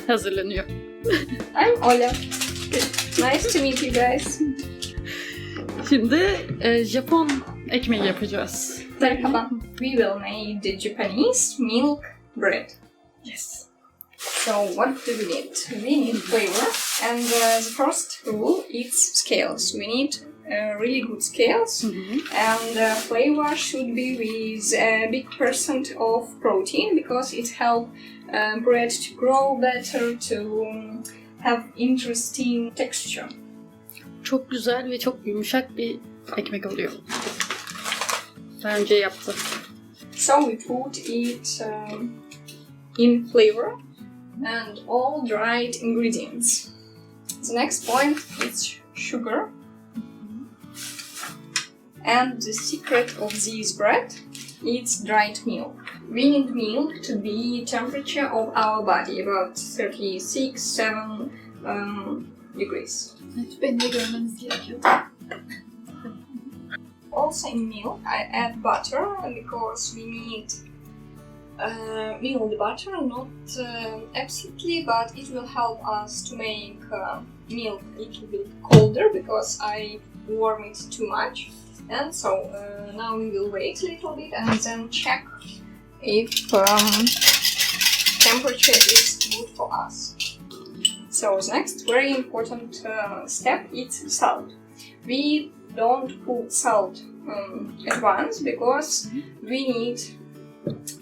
hazırlanıyor. I'm Ola. Nice to meet you guys. Şimdi Japon ekmeği yapacağız. Merhaba. We will make the Japanese milk bread. Yes. So what do we need? We need flavor, and the first rule is scales. We need really good scales, and flavor should be with a big percent of protein because it helps bread to grow better, to have interesting texture. Çok güzel ve çok yumuşak bir ekmek oluyor. Daha önce yaptım. So we put it in flavor and all dried ingredients. The next point is sugar. And the secret of this bread is dried milk. We need milk to be temperature of our body, about 36-7 degrees. Evet, beni de görmeniz gerekiyor. Also in milk, I add butter because we need mild butter, not absolutely, but it will help us to make milk a little bit colder because I warm it too much. And so now we will wait a little bit and then check if temperature is good for us. So the next very important step is salt. We don't put salt at once because we need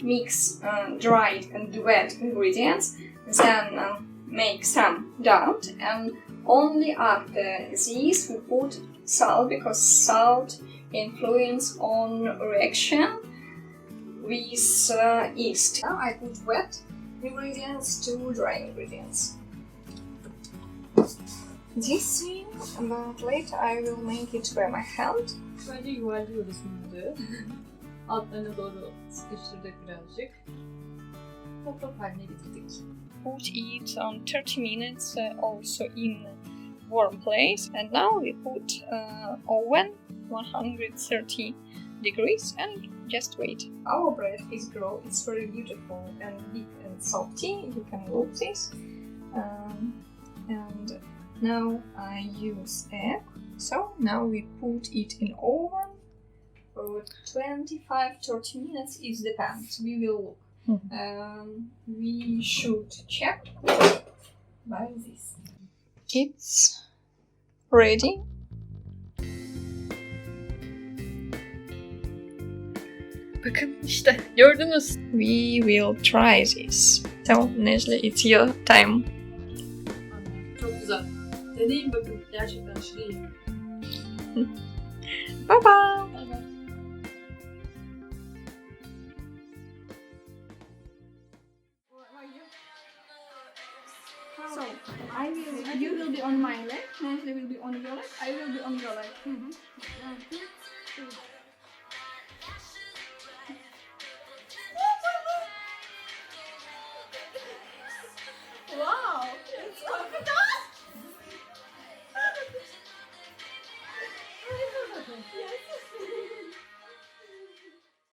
mix dried and wet ingredients, then make some dough, and only after this we put salt because salt influence on reaction with yeast. Now I put wet ingredients to dry ingredients. This thing, but later I will make it by my hand. Böyle yuvarlıyoruz şimdi. Altlarına doğru sıkıştırdık birazcık. Toprak haline getirdik. Put it on 30 minutes also in warm place, and now we put oven 130 degrees and just wait. Our bread is grow. It's very beautiful and big and salty. You can look this. And now I use egg. So now we put it in oven for 25-30 minutes. It depends. We will look. We should check by this. It's ready. Bakın işte gördünüz. We will try this. So Nesli, it's your time. Çok güzel. Deneyin bakın. Gerçekten aşırı iyi. Bye bye. Bay bay. So you will be on my leg, Nesli will be on your leg, I will be on your leg.